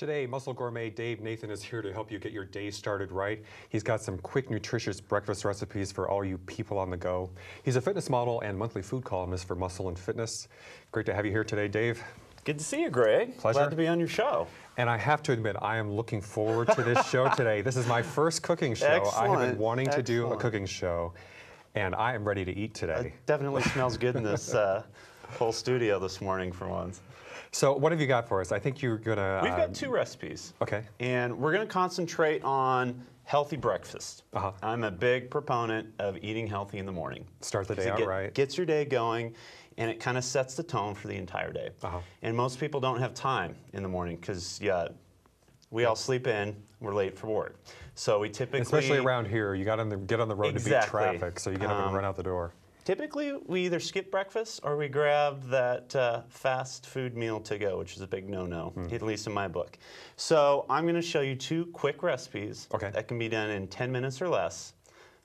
Today, Muscle Gourmet Dave Nathan is here to help you get your day started right. He's got some quick, nutritious breakfast recipes for all you people on the go. He's a fitness model and monthly food columnist for Muscle and Fitness. Great to have you here today, Dave. Good to see you, Greg. Pleasure. Glad to be on your show. And I have to admit, I am looking forward to this show today. This is my first cooking show. Excellent. I have been wanting to do a cooking show, and I am ready to eat today. It definitely smells good in this whole studio this morning for once. So what have you got for us? I think you're going to... We've got two recipes. Okay. And we're going to concentrate on healthy breakfast. Uh-huh. I'm a big proponent of eating healthy in the morning. Start the day out right. Gets your day going, and it kind of sets the tone for the entire day. Uh-huh. And most people don't have time in the morning because we all sleep in, we're late for work. So we typically... Especially around here, you got to get on the road to beat traffic, so you get up and run out the door. Typically, we either skip breakfast or we grab that fast food meal to go, which is a big no-no, at least in my book. So I'm going to show you two quick recipes that can be done in 10 minutes or less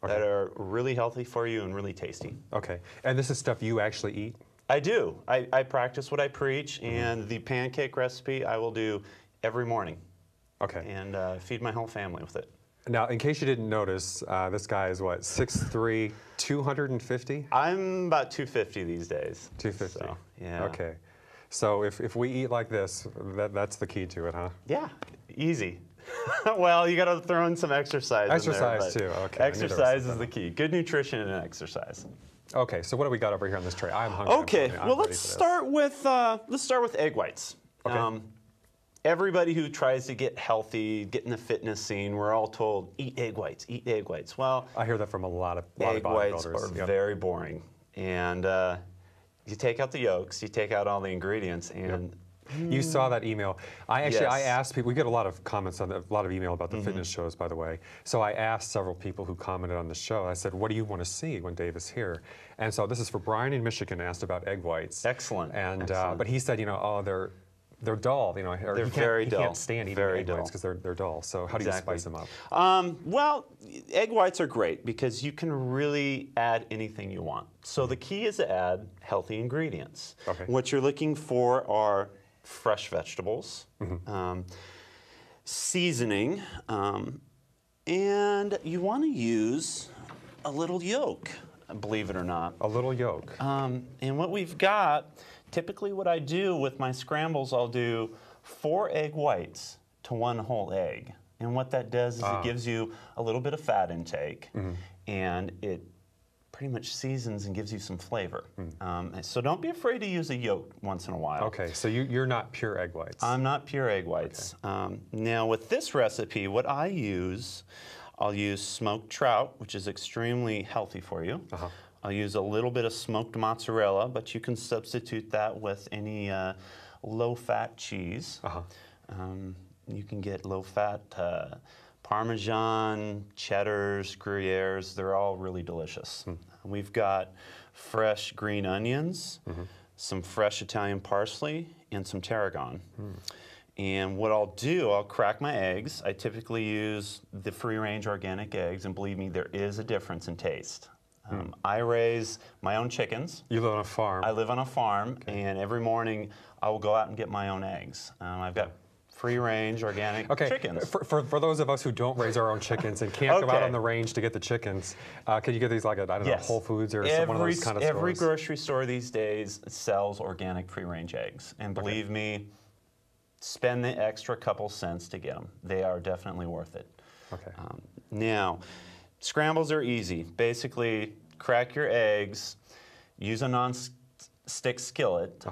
that are really healthy for you and really tasty. Okay. And this is stuff you actually eat? I do. I practice what I preach, and the pancake recipe I will do every morning. Okay. And feed my whole family with it. Now, in case you didn't notice, this guy is what, 6'3", 250? I'm about 250 these days. 250. So, yeah. Okay. So if we eat like this, that's the key to it, huh? Yeah, easy. Well, you got to throw in some exercise. Exercise in there, too. Okay. Exercise is the key. Good nutrition and exercise. Okay. So what do we got over here on this tray? I'm hungry. Okay. Well, let's start with egg whites. Okay. Everybody who tries to get healthy, get in the fitness scene, we're all told, eat egg whites, eat egg whites. Well, I hear that from a lot of egg whites bodybuilders. are very boring. And you take out the yolks, you take out all the ingredients, and... You saw that email. I asked people, we get a lot of comments on a lot of email about the fitness shows, by the way. So I asked several people who commented on the show, I said, what do you want to see when Dave is here? And so this is for Brian in Michigan, asked about egg whites. Excellent. And but he said, you know, oh, they're dull, you know, or they're very dull. He can't stand eating egg whites because they're dull. So how do you spice them up? Well, egg whites are great because you can really add anything you want. So the key is to add healthy ingredients. Okay. What you're looking for are fresh vegetables, seasoning, and you want to use a little yolk, believe it or not. A little yolk. And what we've got, typically what I do with my scrambles, I'll do 4 egg whites to 1 whole egg. And what that does is it gives you a little bit of fat intake, and it pretty much seasons and gives you some flavor. So don't be afraid to use a yolk once in a while. Okay, so you're not pure egg whites. I'm not pure egg whites. Okay. Now with this recipe, what I use, I'll use smoked trout, which is extremely healthy for you. I'll use a little bit of smoked mozzarella, but you can substitute that with any low-fat cheese. You can get low-fat Parmesan, cheddars, Gruyères, they're all really delicious. We've got fresh green onions, some fresh Italian parsley, and some tarragon. And what I'll do, I'll crack my eggs. I typically use the free-range organic eggs, and believe me, there is a difference in taste. I raise my own chickens. You live on a farm. I live on a farm, and every morning I will go out and get my own eggs. I've got free-range organic chickens. For those of us who don't raise our own chickens and can't go out on the range to get the chickens, could you get these like at, I don't know, Whole Foods or one of those kind of stores? Every grocery store these days sells organic free-range eggs. And believe me, spend the extra couple cents to get them. They are definitely worth it. Okay. Now, scrambles are easy. Basically, crack your eggs, use a non-stick skillet,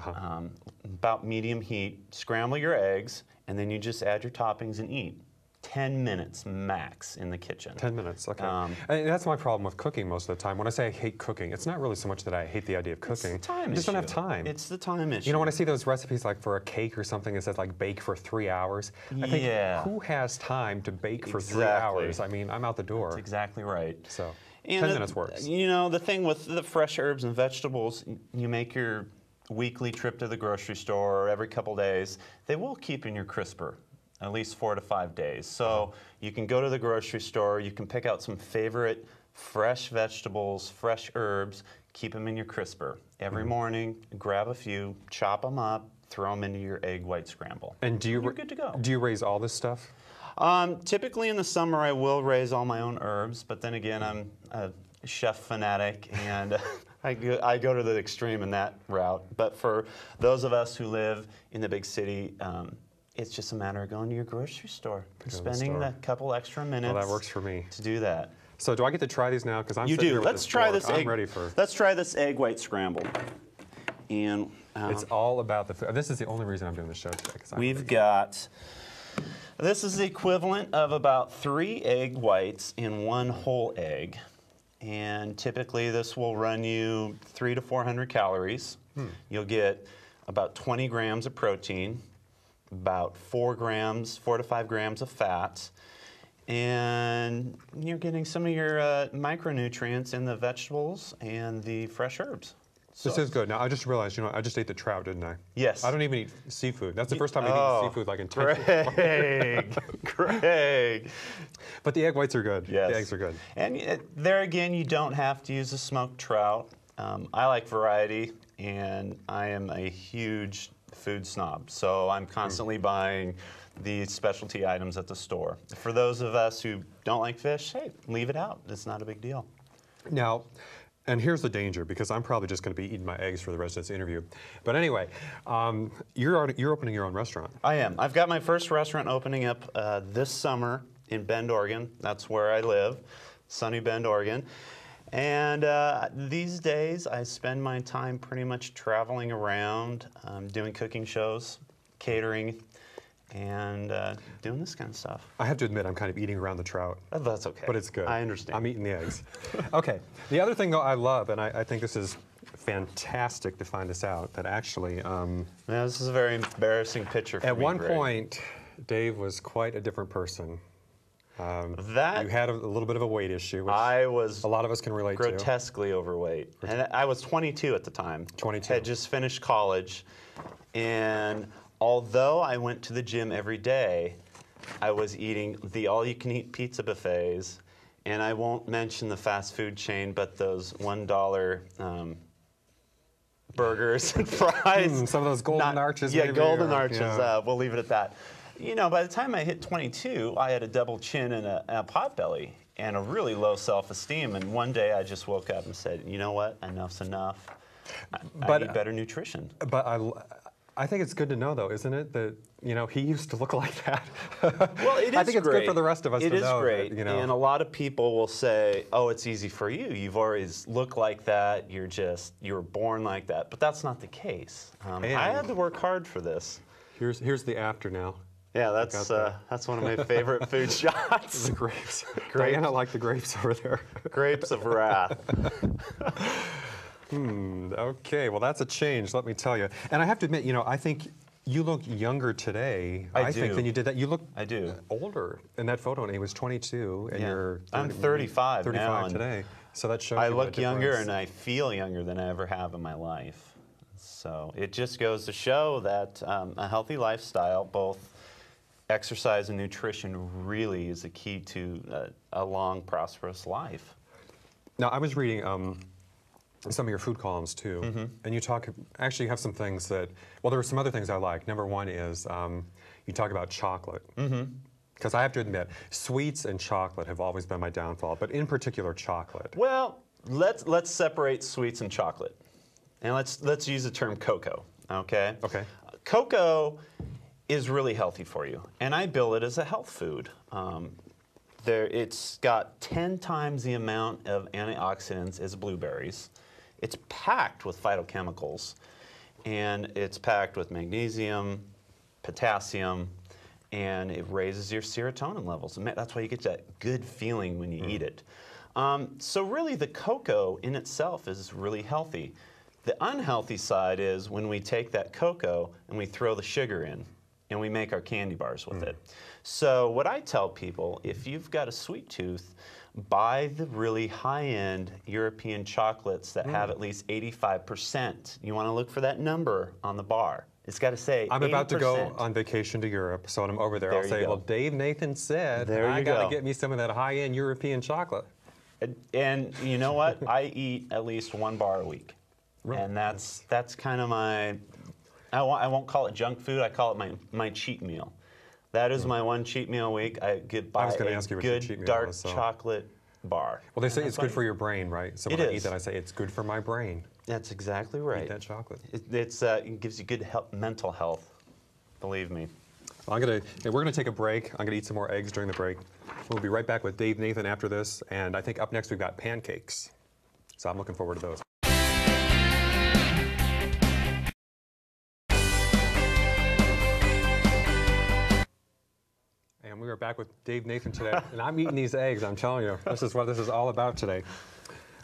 about medium heat, scramble your eggs, and then you just add your toppings and eat. 10 minutes max in the kitchen. 10 minutes, okay. And that's my problem with cooking most of the time. When I say I hate cooking, it's not really so much that I hate the idea of cooking. It's the time issue. I just don't have time. It's the time issue. You know, when I see those recipes like for a cake or something that says like bake for 3 hours, I think, who has time to bake for 3 hours? I mean, I'm out the door. That's exactly right. So, and 10 minutes works. You know, the thing with the fresh herbs and vegetables, you make your weekly trip to the grocery store or every couple days, they will keep in your crisper at least 4 to 5 days. So you can go to the grocery store, you can pick out some favorite fresh vegetables, fresh herbs, keep them in your crisper. Every morning, grab a few, chop them up, throw them into your egg white scramble. And you're good to go. Do you raise all this stuff? Typically in the summer I will raise all my own herbs, but then again I'm a chef fanatic and I go to the extreme in that route. But for those of us who live in the big city, it's just a matter of going to your grocery store, spending a couple extra minutes. Well, that works for me. To do that. So do I get to try these now? Because I'm You do. Let's try this egg. I'm ready for. Let's try this egg white scramble. And it's all about the food. This is the only reason I'm doing the show today. We've got. This is the equivalent of about 3 egg whites in 1 whole egg. And typically this will run you 300 to 400 calories. You'll get about 20 grams of protein, about 4 to 5 grams of fat, and you're getting some of your micronutrients in the vegetables and the fresh herbs. So this is good. Now, I just realized, I just ate the trout, didn't I? Yes. I don't even eat seafood. That's the first time I've eaten seafood like in 10 years. Greg. But the egg whites are good. Yes. The eggs are good. And there again, you don't have to use a smoked trout. I like variety, and I am a huge food snob, so I'm constantly buying these specialty items at the store. For those of us who don't like fish, hey, leave it out. It's not a big deal. Now, and here's the danger, because I'm probably just going to be eating my eggs for the rest of this interview. But anyway, you're opening your own restaurant. I am. I've got my first restaurant opening up this summer in Bend, Oregon. That's where I live, sunny Bend, Oregon. And these days, I spend my time pretty much traveling around, doing cooking shows, catering, and doing this kind of stuff. I have to admit, I'm kind of eating around the trout. Oh, that's okay. But it's good. I understand. I'm eating the eggs. Okay. The other thing, though, I love, and I think this is fantastic to find this out, that actually... Yeah, this is a very embarrassing picture for me, At one Greg. point, Dave was quite a different person. You That had a little bit of a weight issue, which I was a lot of us can relate to. grotesquely overweight. And I was 22 at the time. 22. Had just finished college. And although I went to the gym every day, I was eating the all-you-can-eat pizza buffets. And I won't mention the fast food chain, but those $1 burgers and fries. Some of those golden arches. Yeah, maybe, golden or, arches. yeah. We'll leave it at that. By the time I hit 22, I had a double chin and a pot belly and a really low self-esteem. And one day I just woke up and said, you know what, enough's enough. I need better nutrition. But I think it's good to know, though, isn't it, that he used to look like that. Well, it is I think it's great. good for the rest of us to know. It is great, that, and a lot of people will say, "Oh, it's easy for you. You've always looked like that. You were born like that." But that's not the case. I had to work hard for this. Here's the after now. Yeah, that's one of my favorite food shots. The grapes. Diana liked the grapes over there. Grapes of wrath. Okay, well that's a change, let me tell you. And I have to admit, I think you look younger today, I think, than you did that. You look older in that photo, and he was 22, and you're... I'm 35 now. 35 today, so that shows I look younger, and I feel younger than I ever have in my life. So it just goes to show that a healthy lifestyle, both exercise and nutrition, really is a key to a long, prosperous life. Now, I was reading some of your food columns, too, and you actually have some things that, well, there were some other things I like. Number one is you talk about chocolate. Because I have to admit, sweets and chocolate have always been my downfall, but in particular, chocolate. Well, let's separate sweets and chocolate. And let's use the term cocoa, okay? Okay. Cocoa is really healthy for you, and I bill it as a health food. It's got 10 times the amount of antioxidants as blueberries. It's packed with phytochemicals, and it's packed with magnesium, potassium, and it raises your serotonin levels. And that's why you get that good feeling when you eat it. So really, the cocoa in itself is really healthy. The unhealthy side is when we take that cocoa and we throw the sugar in, and we make our candy bars with it. So what I tell people, if you've got a sweet tooth, buy the really high-end European chocolates that have at least 85%. You want to look for that number on the bar. It's got to say 80%. I'm about to go on vacation to Europe, so when I'm over there, I'll say, well, Dave Nathan said I got to get me some of that high-end European chocolate. And you know what? I eat at least 1 bar a week. Really? And that's kind of my I won't call it junk food. I call it my cheat meal. That is my one cheat meal a week. I get by a good dark chocolate bar. Well, they say it's good for your brain, right? So when I eat that, I say it's good for my brain. That's exactly right. Eat that chocolate. It gives you good mental health. Believe me. We're gonna take a break. I'm gonna eat some more eggs during the break. We'll be right back with Dave Nathan after this, and I think up next we've got pancakes. So I'm looking forward to those. And we are back with Dave Nathan today, and I'm eating these eggs. I'm telling you, this is what this is all about today.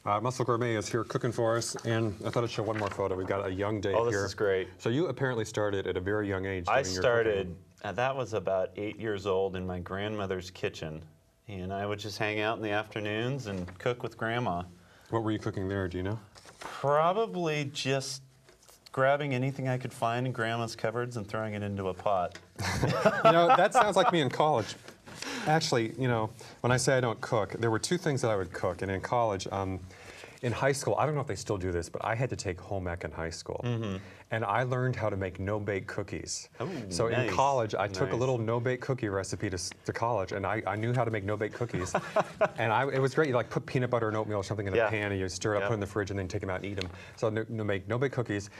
Muscle Gourmet is here cooking for us, and I thought I'd show one more photo. We've got a young Dave here. Oh, this is great. So you apparently started at a very young age. I started, that was about 8 years old in my grandmother's kitchen, and I would just hang out in the afternoons and cook with Grandma. What were you cooking there, do you know? Probably just grabbing anything I could find in Grandma's cupboards and throwing it into a pot. You know, that sounds like me in college. Actually, you know, when I say I don't cook, there were two things that I would cook. And in college, in high school, I don't know if they still do this, but I had to take home ec in high school. And I learned how to make no-bake cookies. Oh, so in college, I took a little no-bake cookie recipe to college, and I knew how to make no-bake cookies. And it was great. You like put peanut butter and oatmeal or something in a pan, and you stir it up, put it in the fridge, and then take them out and eat them. So make no-bake cookies.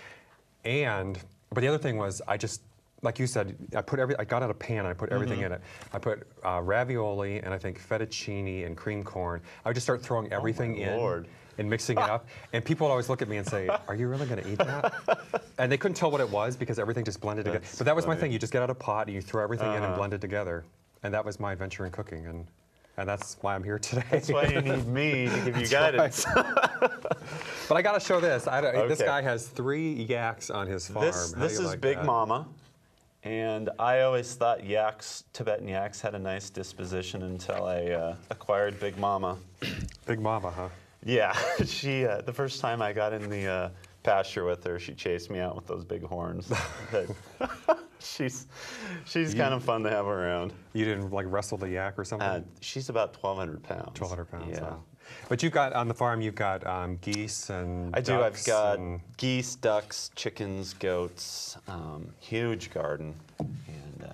But the other thing was, like you said, I got out a pan and I put everything in it. I put ravioli and I think fettuccine and cream corn. I would just start throwing everything in and mixing it up. And people would always look at me and say, "Are you really going to eat that?" And they couldn't tell what it was because everything just blended together. But that was my thing. You just get out a pot and you throw everything in and blend it together. And that was my adventure in cooking. And that's why I'm here today. That's why you need me to give you guidance. But I got to show this. This guy has 3 yaks on his farm. This is Big Mama. And I always thought Tibetan yaks had a nice disposition until I acquired Big Mama. Big Mama, huh? Yeah, the first time I got in the pasture with her, she chased me out with those big horns. She's kind of fun to have around. You didn't like wrestle the yak or something? She's about 1,200 pounds. 1,200 pounds, yeah. Wow. But you've got, on the farm, you've got geese and ducks. I do. I've got geese, ducks, chickens, goats, huge garden. And,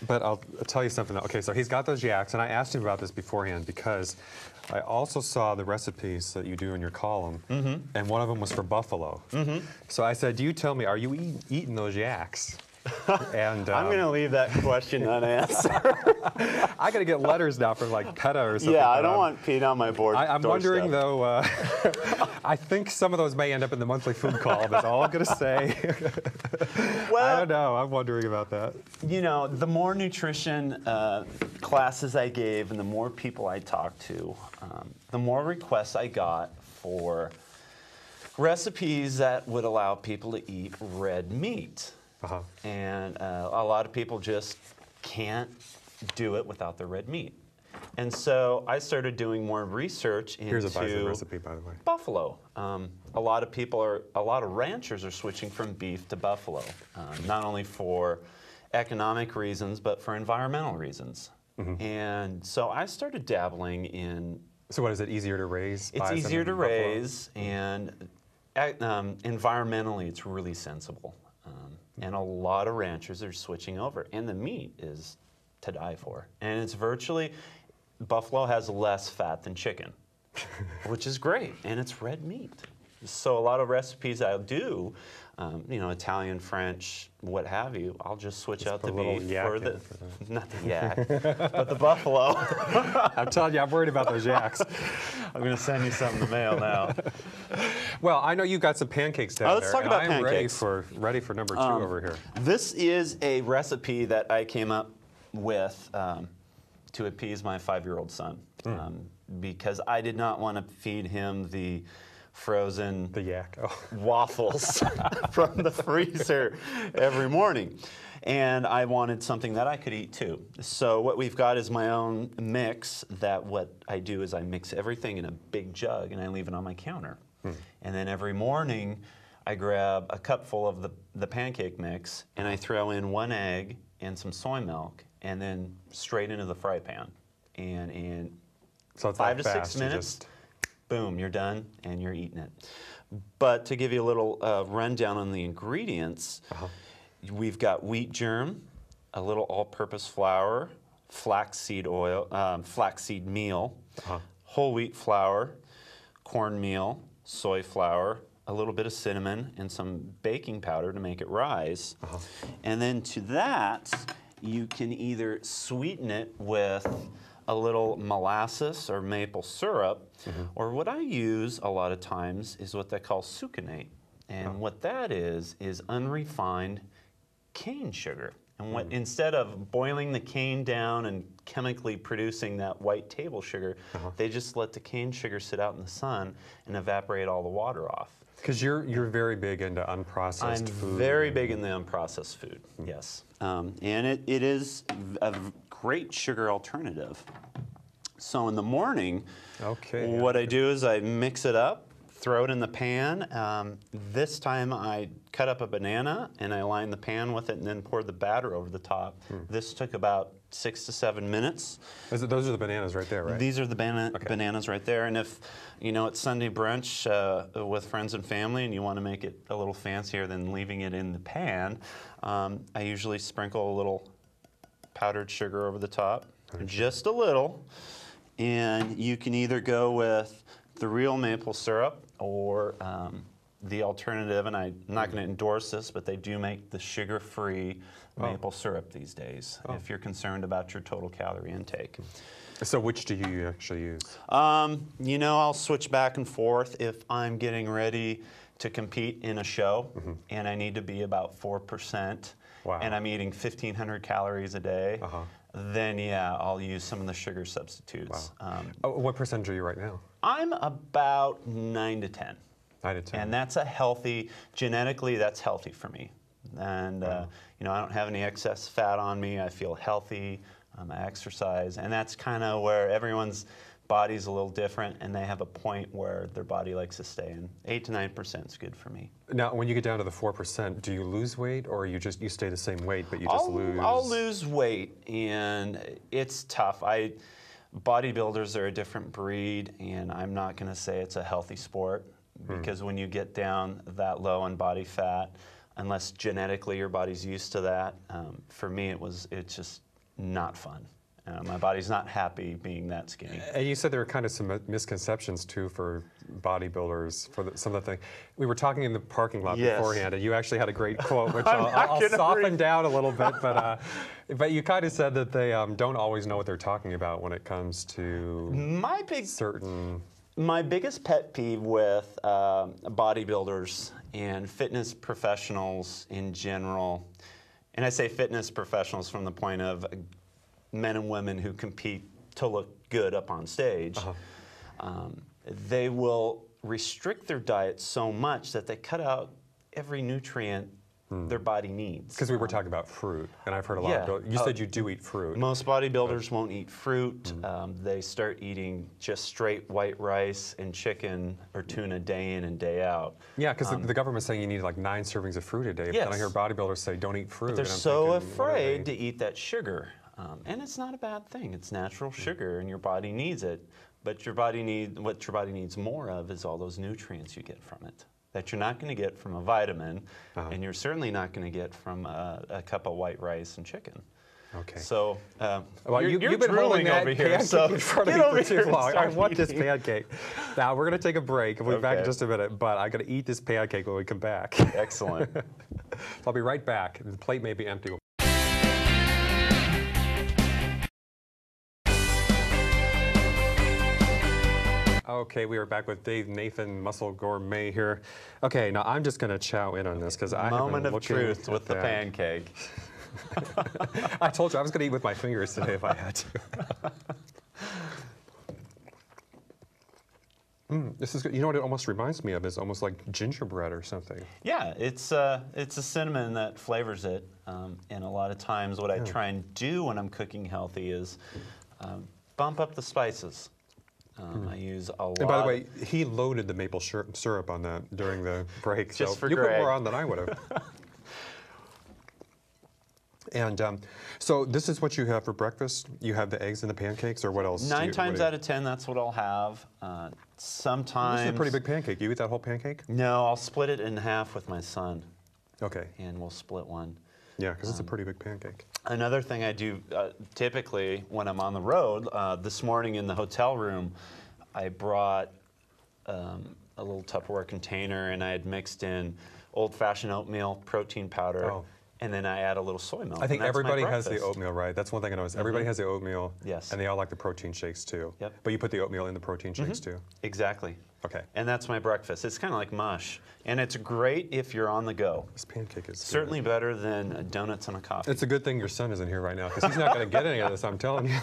but I'll tell you something. Okay, so he's got those yaks, and I asked him about this beforehand because I also saw the recipes that you do in your column, and one of them was for buffalo. So I said, you tell me, are you eating those yaks? And I'm going to leave that question unanswered. I got to get letters now from like PETA or something. Yeah, I don't want Pete on my board. I'm wondering though. I think some of those may end up in the monthly food column. Is all I'm going to say. Well, I don't know. I'm wondering about that. You know, the more nutrition classes I gave, and the more people I talked to, the more requests I got for recipes that would allow people to eat red meat. And a lot of people just can't do it without the red meat. And so I started doing more research into Here's a bison recipe, by the way. Buffalo. A lot of ranchers are switching from beef to buffalo, not only for economic reasons, but for environmental reasons. And so I started dabbling in. So what is it, easier to raise? It's easier to raise, and environmentally it's really sensible. And a lot of ranchers are switching over, and the meat is to die for. And it's buffalo has less fat than chicken, which is great, and it's red meat. So a lot of recipes I'll do, you know, Italian, French, what have you, I'll just switch out the beef for not the yak, but the buffalo. I'm telling you, I'm worried about those yaks. I'm going to send you something in the mail now. Well, I know you've got some pancakes down there. Let's talk about pancakes. I'm ready for number 2 over here. This is a recipe that I came up with to appease my 5-year-old son, because I did not want to feed him the frozen waffles from the freezer every morning. And I wanted something that I could eat too. So what we've got is my own mix that what I do is I mix everything in a big jug and I leave it on my counter. And then every morning I grab a cupful of the pancake mix and I throw in 1 egg and some soy milk and then straight into the fry pan. And in so it's 5 to 6 minutes, boom, you're done and you're eating it. But to give you a little rundown on the ingredients, We've got wheat germ, a little all-purpose flour, flaxseed oil, flaxseed meal, whole wheat flour, cornmeal, soy flour, a little bit of cinnamon, and some baking powder to make it rise. And then to that, you can either sweeten it with a little molasses or maple syrup, or what I use a lot of times is what they call sucanate. And what that is unrefined cane sugar. And what, instead of boiling the cane down and chemically producing that white table sugar, they just let the cane sugar sit out in the sun and evaporate all the water off. Because you're very big into unprocessed food. I'm very big in the unprocessed food, yes. And it is a great sugar alternative. So in the morning, what I do is I mix it up, throw it in the pan. This time I cut up a banana and I line the pan with it and then pour the batter over the top. This took about 6 to 7 minutes. Those are the bananas right there, right? These are the bananas right there. And if, you know, it's Sunday brunch with friends and family and you want to make it a little fancier than leaving it in the pan, I usually sprinkle a little powdered sugar over the top, just a little. And you can either go with the real maple syrup or the alternative, and I'm not going to endorse this, but they do make the sugar-free maple syrup these days if you're concerned about your total calorie intake. So which do you actually use? You know, I'll switch back and forth if I'm getting ready to compete in a show and I need to be about 4% and I'm eating 1,500 calories a day. Then yeah, I'll use some of the sugar substitutes. What percentage are you right now? I'm about 9 to 10. 9 to 10. And that's a healthy, genetically that's healthy for me. And you know, I don't have any excess fat on me, I feel healthy, I exercise, and that's kind of where everyone's body's a little different and they have a point where their body likes to stay in. 8 to 9% is good for me. Now, when you get down to the 4%, do you lose weight or you stay the same weight but you just lose? I'll lose weight, and it's tough. Bodybuilders are a different breed, and I'm not going to say it's a healthy sport because when you get down that low on body fat, unless genetically your body's used to that, for me it's just not fun. My body's not happy being that skinny. And you said there were kind of some misconceptions too for bodybuilders for some of the things. We were talking in the parking lot beforehand, and you actually had a great quote, which I'll soften down a little bit. But you kind of said that they don't always know what they're talking about when it comes to My biggest pet peeve with bodybuilders and fitness professionals in general, and I say fitness professionals from the point of men and women who compete to look good up on stage, they will restrict their diet so much that they cut out every nutrient their body needs. Because we were talking about fruit, and I've heard a lot of, you said you do eat fruit. Most bodybuilders won't eat fruit. They start eating just straight white rice and chicken or tuna day in and day out. Yeah, because the government's saying you need like 9 servings of fruit a day. But then I hear bodybuilders say don't eat fruit. But they're so afraid to eat that sugar. And it's not a bad thing. It's natural sugar, and your body needs it. But what your body needs more of is all those nutrients you get from it that you're not going to get from a vitamin, and you're certainly not going to get from a cup of white rice and chicken. Okay. So well, you've been holding that over here, so in front of me for too long. I want this pancake. Now we're going to take a break. We'll be back in just a minute, but I got to eat this pancake when we come back. Excellent. So I'll be right back. The plate may be empty. Okay, we are back with Dave Nathan, Muscle Gourmet here. Okay, now I'm just going to chow in on this because I moment of truth with the pancake. I told you I was going to eat with my fingers today if I had to. This is good. You know what it almost reminds me of? Is almost like gingerbread or something. Yeah, it's a cinnamon that flavors it, and a lot of times what I try and do when I'm cooking healthy is bump up the spices. I use a lot. And by the way, he loaded the maple syrup on that during the break, just so for you Greg. put more on than I would have. And so this is what you have for breakfast? You have the eggs and the pancakes, or what else? 9 times out of 10, that's what I'll have. Sometimes. This is a pretty big pancake. You eat that whole pancake? No, I'll split it in half with my son. Okay. And we'll split one. Yeah, because it's a pretty big pancake. Another thing I do typically when I'm on the road, this morning in the hotel room, I brought a little Tupperware container and I had mixed in old-fashioned oatmeal, protein powder, and then I add a little soy milk. I think everybody has the oatmeal, right? That's one thing I noticed. Everybody has the oatmeal, yes, and they all like the protein shakes too. Yep. But you put the oatmeal in the protein shakes too? Exactly. Okay. And that's my breakfast. It's kind of like mush. And it's great if you're on the go. This pancake is certainly good. Better than donuts and a coffee. It's a good thing your son isn't here right now, because he's not going to get any of this, I'm telling you.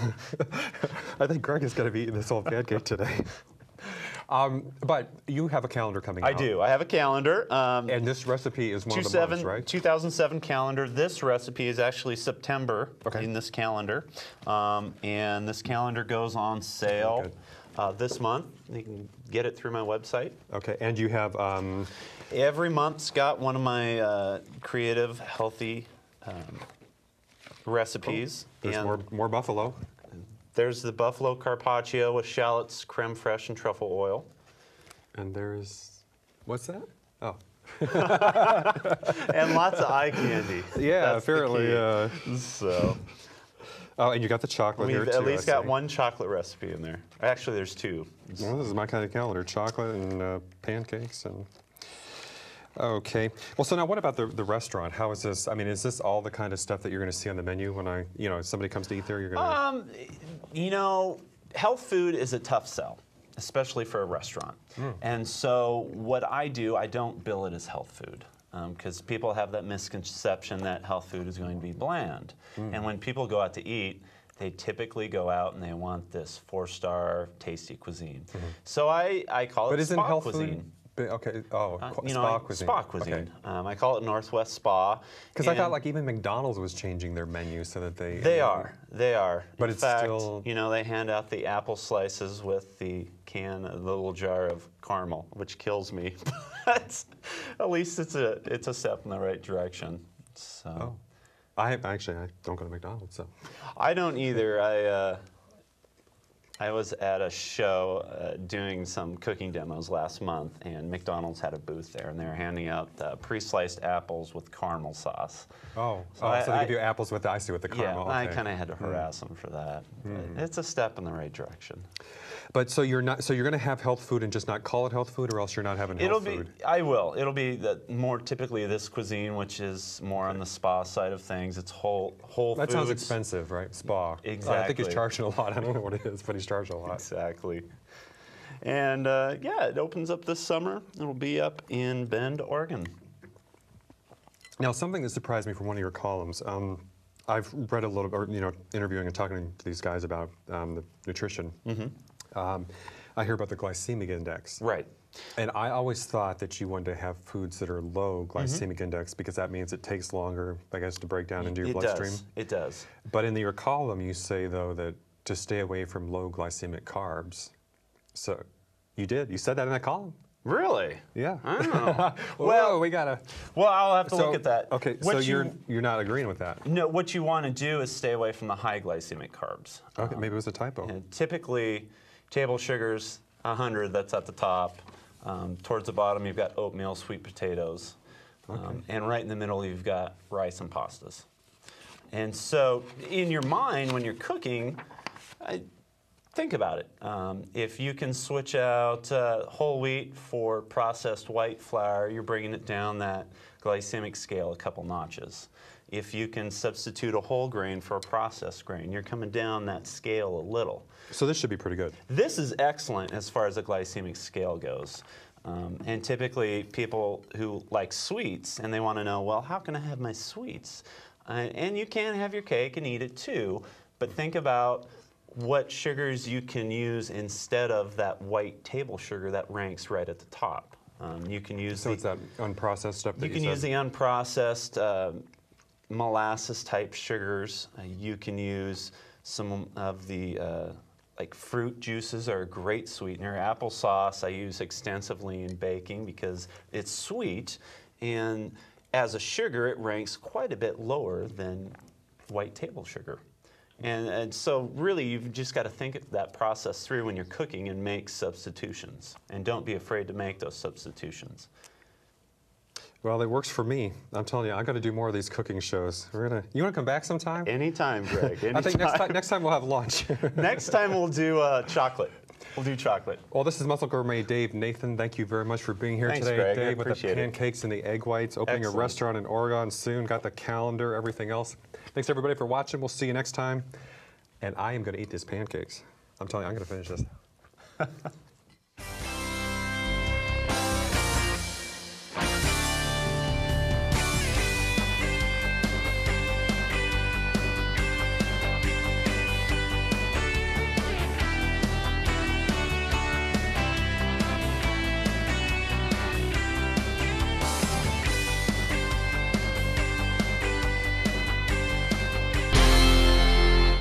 I think Greg is going to be eating this whole pancake today. But you have a calendar coming out. I do. I have a calendar. And this recipe is one of the months, right? 2007 calendar. This recipe is actually September in this calendar. And this calendar goes on sale this month. You can get it through my website. Okay. And you have... Every month's got one of my creative, healthy recipes. There's more buffalo. There's the buffalo carpaccio with shallots, creme fraiche, and truffle oil. And there's, what's that? Oh. And lots of eye candy. Yeah, That's apparently. So. Oh, and you got the chocolate here too. We've at least got one chocolate recipe in there. Actually, there's two. Well, this is my kind of calendar: chocolate and pancakes and. Okay. Well, so now what about the restaurant? How is this? I mean, is this all the kind of stuff that you're going to see on the menu when if somebody comes to eat there, you're going to... health food is a tough sell, especially for a restaurant. And so what I do, I don't bill it as health food because people have that misconception that health food is going to be bland. And when people go out to eat, they typically go out and they want this 4-star tasty cuisine. So I call it spa cuisine. Food? Okay. Oh, spa cuisine. Spa cuisine. Okay. I call it Northwest Spa. Because I thought like even McDonald's was changing their menu so that they. They are. But in fact, still. They hand out the apple slices with the little jar of caramel, which kills me. But at least it's a step in the right direction. So. Oh. I don't go to McDonald's, so. I don't either. I was at a show doing some cooking demos last month, and McDonald's had a booth there, and they were handing out pre-sliced apples with caramel sauce. So they give you apples with the caramel. Yeah, I kind of had to harass them for that. But it's a step in the right direction. But so you're going to have health food and just not call it health food, or else you're not having health food? I will. It'll be more typically this cuisine, which is more on the spa side of things. It's whole foods. That sounds expensive, right? Spa. Exactly. I think he's charging a lot. I don't know what it is, but he's charging a lot. Exactly. And it opens up this summer. It'll be up in Bend, Oregon. Now, something that surprised me from one of your columns. I've read a little, interviewing and talking to these guys about the nutrition. I hear about the glycemic index. Right. And I always thought that you wanted to have foods that are low glycemic index because that means it takes longer, I guess, to break down into your bloodstream. It does. But in your column, you say, though, that to stay away from low glycemic carbs. So you did. You said that in that column. Really? Yeah. Oh. Well, we gotta. Well, I'll have to look at that. Okay, so you're not agreeing with that. No, what you want to do is stay away from the high glycemic carbs. Okay, maybe it was a typo. Typically, table sugars 100. That's at the top. Towards the bottom, you've got oatmeal, sweet potatoes, and right in the middle, you've got rice and pastas. And so, in your mind, when you're cooking, think about it. If you can switch out whole wheat for processed white flour, you're bringing it down that glycemic scale a couple notches. If you can substitute a whole grain for a processed grain, you're coming down that scale a little. So this should be pretty good. This is excellent as far as the glycemic scale goes. And typically people who like sweets and they want to know, well, how can I have my sweets? And you can have your cake and eat it too, but think about what sugars you can use instead of that white table sugar that ranks right at the top. You can use it's that unprocessed stuff that you can use the unprocessed molasses type sugars. You can use some of the like fruit juices are a great sweetener. Applesauce I use extensively in baking because it's sweet, and as a sugar it ranks quite a bit lower than white table sugar. And so really you've just got to think that process through when you're cooking and make substitutions. And don't be afraid to make those substitutions. Well, it works for me. I'm telling you, I got to do more of these cooking shows. You want to come back sometime? Anytime, Greg. Anytime. I think next time we'll have lunch. Next time we'll do chocolate. We'll do chocolate. Well, this is Muscle Gourmet Dave Nathan. Thank you very much for being here Thanks, today, Greg. Dave, with the Appreciate pancakes and the egg whites. Opening Excellent. a restaurant in Oregon soon. Got the calendar, everything else. Thanks everybody for watching. We'll see you next time. And I am going to eat these pancakes. I'm telling you, I'm going to finish this.